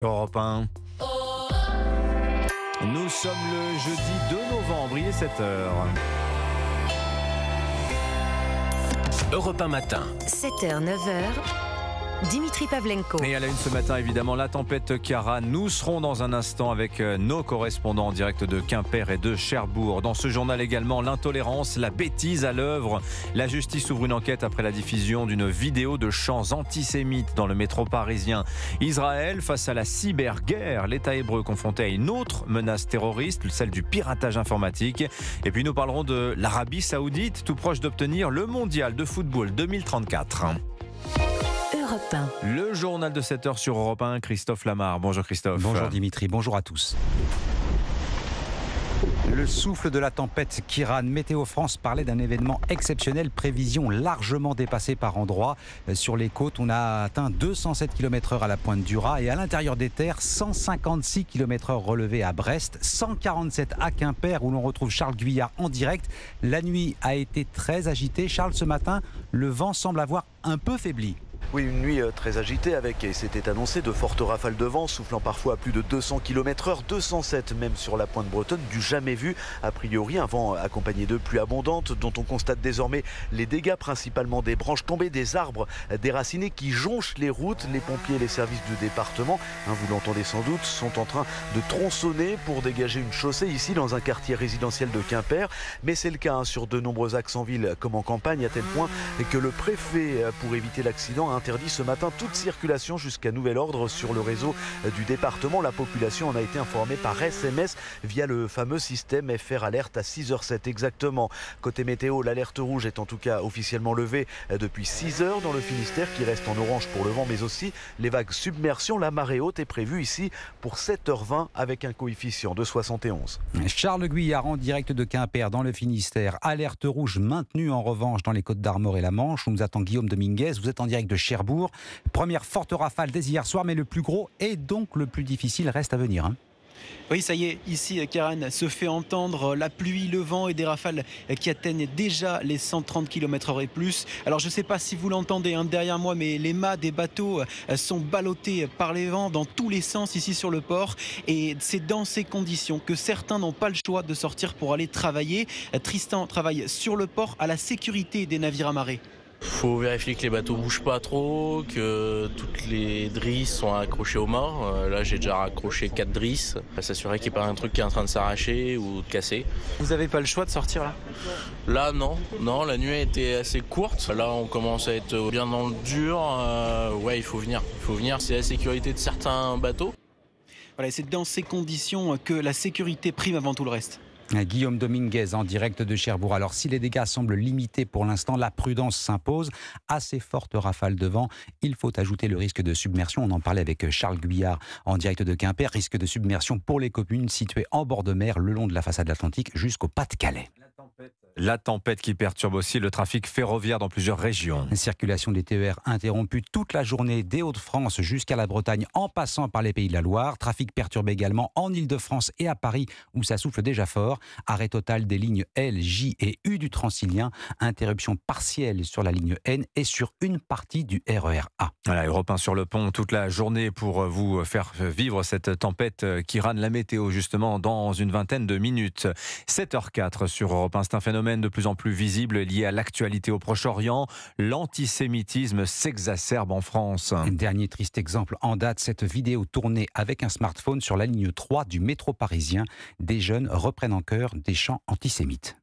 Europe 1. Nous sommes le jeudi 2 novembre, il est 7h. Europe 1 matin. 7h, 9h, Dimitri Pavlenko. Et à la une ce matin, évidemment, la tempête Ciara. Nous serons dans un instant avec nos correspondants en direct de Quimper et de Cherbourg. Dans ce journal également, l'intolérance, la bêtise à l'œuvre. La justice ouvre une enquête après la diffusion d'une vidéo de chants antisémites dans le métro parisien. Israël face à la cyberguerre. L'État hébreu confronté à une autre menace terroriste, celle du piratage informatique. Et puis nous parlerons de l'Arabie Saoudite, tout proche d'obtenir le mondial de football 2034. Europe 1. Le journal de 7h sur Europe 1, Christophe Lamar. Bonjour Christophe. Bonjour Dimitri, bonjour à tous. Le souffle de la tempête Ciara. Météo France parlait d'un événement exceptionnel, prévision largement dépassée par endroits. Sur les côtes, on a atteint 207 km/h à la pointe du Raz et à l'intérieur des terres, 156 km/h relevés à Brest, 147 à Quimper où l'on retrouve Charles Guyard en direct. La nuit a été très agitée. Charles, ce matin, le vent semble avoir un peu faibli. Oui, une nuit très agitée avec, et c'était annoncé, de fortes rafales de vent soufflant parfois à plus de 200 km/h, 207 même sur la pointe bretonne, du jamais vu. A priori, un vent accompagné de pluies abondantes dont on constate désormais les dégâts, principalement des branches tombées, des arbres déracinés qui jonchent les routes. Les pompiers et les services du département, vous l'entendez sans doute, sont en train de tronçonner pour dégager une chaussée ici dans un quartier résidentiel de Quimper. Mais c'est le cas sur de nombreux axes en ville comme en campagne, à tel point que le préfet, pour éviter l'accident, a interdit ce matin toute circulation jusqu'à nouvel ordre sur le réseau du département. La population en a été informée par SMS via le fameux système FR Alert à 6h07 exactement. Côté météo, l'alerte rouge est en tout cas officiellement levée depuis 6h dans le Finistère qui reste en orange pour le vent, mais aussi les vagues submersion. La marée haute est prévue ici pour 7h20 avec un coefficient de 71. Charles Guyard en direct de Quimper dans le Finistère. Alerte rouge maintenue en revanche dans les Côtes d'Armor et la Manche où nous attend Guillaume Dominguez. Vous êtes en direct de Cherbourg. Première forte rafale dès hier soir, mais le plus gros et donc le plus difficile reste à venir. Oui, ça y est, ici, Ciaran se fait entendre. La pluie, le vent et des rafales qui atteignent déjà les 130 km/h et plus. Alors, je ne sais pas si vous l'entendez derrière moi, mais les mâts des bateaux sont ballottés par les vents dans tous les sens ici sur le port. Et c'est dans ces conditions que certains n'ont pas le choix de sortir pour aller travailler. Tristan travaille sur le port à la sécurité des navires amarrés. Faut vérifier que les bateaux bougent pas trop, que toutes les drisses sont accrochées aux mâts. Là, j'ai déjà raccroché 4 drisses. S'assurer qu'il n'y a pas un truc qui est en train de s'arracher ou de casser. Vous n'avez pas le choix de sortir là ? Là, non, la nuit a été assez courte. Là, on commence à être bien dans le dur. Ouais, il faut venir. C'est la sécurité de certains bateaux. Voilà, c'est dans ces conditions que la sécurité prime avant tout le reste. Guillaume Dominguez en direct de Cherbourg. Alors si les dégâts semblent limités pour l'instant, la prudence s'impose. À ces fortes rafales de vent, il faut ajouter le risque de submersion. On en parlait avec Charles Guyard en direct de Quimper. Risque de submersion pour les communes situées en bord de mer le long de la façade atlantique jusqu'au Pas-de-Calais. La tempête qui perturbe aussi le trafic ferroviaire dans plusieurs régions. La circulation des TER interrompue toute la journée des Hauts-de-France jusqu'à la Bretagne en passant par les Pays de la Loire. Trafic perturbé également en Ile-de-France et à Paris où ça souffle déjà fort. Arrêt total des lignes L, J et U du Transilien. Interruption partielle sur la ligne N et sur une partie du RER A. Voilà, Europe 1 sur le pont toute la journée pour vous faire vivre cette tempête qui rane la météo justement dans une vingtaine de minutes. 7h04 sur Europe 1. C'est un phénomène de plus en plus visible lié à l'actualité au Proche-Orient. L'antisémitisme s'exacerbe en France. Dernier triste exemple en date, cette vidéo tournée avec un smartphone sur la ligne 3 du métro parisien. Des jeunes reprennent en chœur des chants antisémites.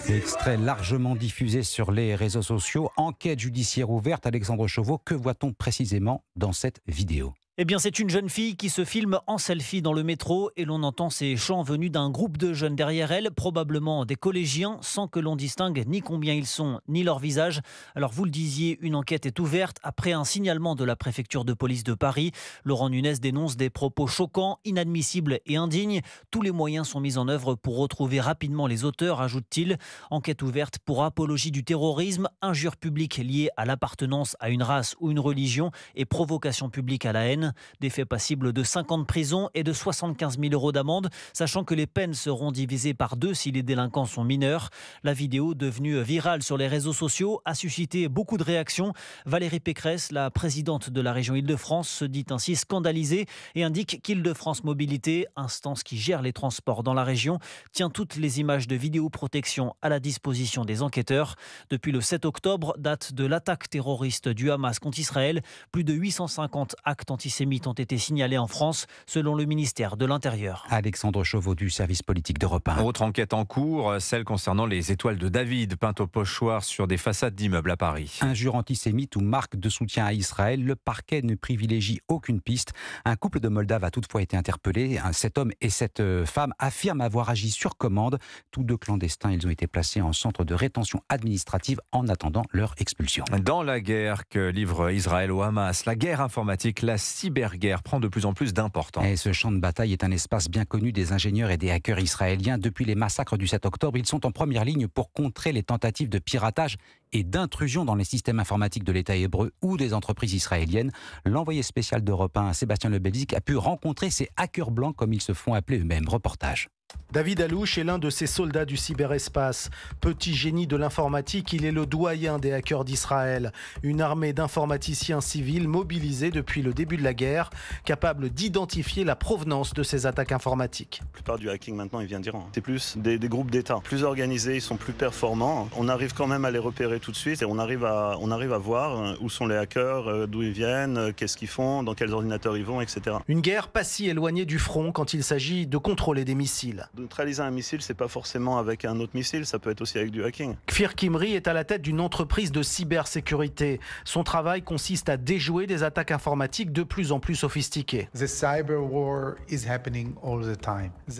Extrait largement diffusé sur les réseaux sociaux. Enquête judiciaire ouverte. Alexandre Chauveau, que voit-on précisément dans cette vidéo ? Eh bien, c'est une jeune fille qui se filme en selfie dans le métro et l'on entend ses chants venus d'un groupe de jeunes derrière elle, probablement des collégiens, sans que l'on distingue ni combien ils sont, ni leur visage. Alors, vous le disiez, une enquête est ouverte après un signalement de la préfecture de police de Paris. Laurent Nunez dénonce des propos choquants, inadmissibles et indignes. Tous les moyens sont mis en œuvre pour retrouver rapidement les auteurs, ajoute-t-il. Enquête ouverte pour apologie du terrorisme, injures publiques liées à l'appartenance à une race ou une religion et provocation publique à la haine. peine. Des faits passibles de 5 ans de prison et de 75 000 € d'amende, sachant que les peines seront divisées par 2 si les délinquants sont mineurs. La vidéo, devenue virale sur les réseaux sociaux, a suscité beaucoup de réactions. Valérie Pécresse, la présidente de la région Île-de-France, se dit ainsi scandalisée et indique qu'Île-de-France Mobilité, instance qui gère les transports dans la région, tient toutes les images de vidéoprotection à la disposition des enquêteurs. Depuis le 7 octobre, date de l'attaque terroriste du Hamas contre Israël, plus de 850 actes antisémites ont été signalés en France, selon le ministère de l'Intérieur. Alexandre Chauveau du service politique d'Europe 1. Autre enquête en cours, celle concernant les étoiles de David peintes au pochoir sur des façades d'immeubles à Paris. Injure antisémite ou marque de soutien à Israël, le parquet ne privilégie aucune piste. Un couple de Moldaves a toutefois été interpellé. Cet homme et cette femme affirment avoir agi sur commande. Tous 2 clandestins, ils ont été placés en centre de rétention administrative en attendant leur expulsion. Dans la guerre que livre Israël au Hamas, la guerre informatique, la cyberguerre prend de plus en plus d'importance. Et ce champ de bataille est un espace bien connu des ingénieurs et des hackers israéliens. Depuis les massacres du 7 octobre, ils sont en première ligne pour contrer les tentatives de piratage et d'intrusion dans les systèmes informatiques de l'État hébreu ou des entreprises israéliennes. L'envoyé spécial d'Europe 1, Sébastien Lebelzik, a pu rencontrer ces hackers blancs comme ils se font appeler eux-mêmes. Reportage. David Alouche est l'un de ces soldats du cyberespace. Petit génie de l'informatique, il est le doyen des hackers d'Israël. Une armée d'informaticiens civils mobilisés depuis le début de la guerre, capable d'identifier la provenance de ces attaques informatiques. La plupart du hacking maintenant, il vient d'Iran. C'est plus des groupes d'État, plus organisés, ils sont plus performants. On arrive quand même à les repérer tout de suite et on arrive à voir où sont les hackers, d'où ils viennent, qu'est-ce qu'ils font, dans quels ordinateurs ils vont, etc. Une guerre pas si éloignée du front quand il s'agit de contrôler des missiles. Neutraliser un missile, c'est pas forcément avec un autre missile, ça peut être aussi avec du hacking. Kfir Kimri est à la tête d'une entreprise de cybersécurité. Son travail consiste à déjouer des attaques informatiques de plus en plus sophistiquées.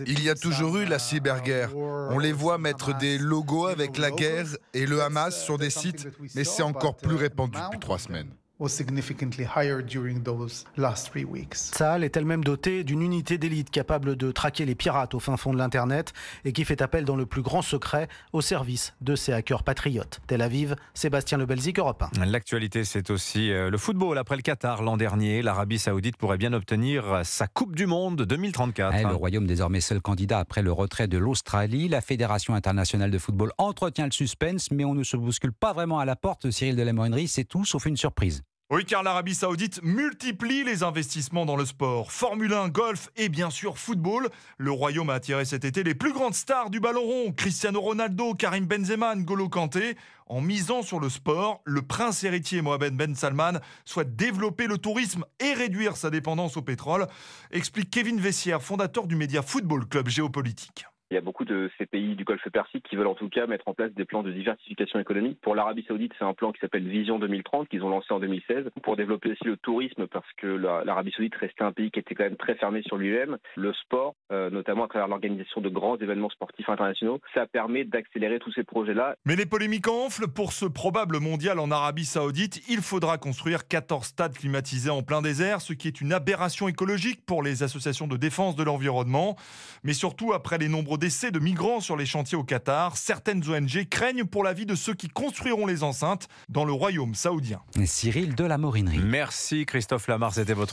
Il y a toujours eu la cyberguerre. On les voit mettre des logos avec la guerre et le Hamas sur des sites, mais c'est encore plus répandu depuis 3 semaines. Tsahal est elle-même dotée d'une unité d'élite capable de traquer les pirates au fin fond de l'Internet et qui fait appel dans le plus grand secret au service de ces hackers patriotes. Tel Aviv, Sébastien Lebelzik, Europe 1. L'actualité, c'est aussi le football. Après le Qatar l'an dernier, l'Arabie Saoudite pourrait bien obtenir sa Coupe du Monde 2034. Le Royaume désormais seul candidat après le retrait de l'Australie. La Fédération internationale de football entretient le suspense, mais on ne se bouscule pas vraiment à la porte. Cyril Delamorinerie, c'est tout sauf une surprise. Oui, car l'Arabie Saoudite multiplie les investissements dans le sport. Formule 1, golf et bien sûr football. Le Royaume a attiré cet été les plus grandes stars du ballon rond. Cristiano Ronaldo, Karim Benzema, N'Golo Kanté. En misant sur le sport, le prince héritier Mohammed Ben Salman souhaite développer le tourisme et réduire sa dépendance au pétrole. Explique Kevin Vessière, fondateur du média Football Club Géopolitique. Il y a beaucoup de ces pays du Golfe Persique qui veulent en tout cas mettre en place des plans de diversification économique. Pour l'Arabie Saoudite, c'est un plan qui s'appelle Vision 2030 qu'ils ont lancé en 2016 pour développer aussi le tourisme parce que l'Arabie Saoudite restait un pays qui était quand même très fermé sur lui-même. Le sport, notamment à travers l'organisation de grands événements sportifs internationaux, ça permet d'accélérer tous ces projets-là. Mais les polémiques enflent. Pour ce probable mondial en Arabie Saoudite, il faudra construire 14 stades climatisés en plein désert, ce qui est une aberration écologique pour les associations de défense de l'environnement. Mais surtout, après les nombreux décès de migrants sur les chantiers au Qatar, certaines ONG craignent pour la vie de ceux qui construiront les enceintes dans le royaume saoudien. Cyril Delamorinerie. Merci Christophe Lamar, c'était votre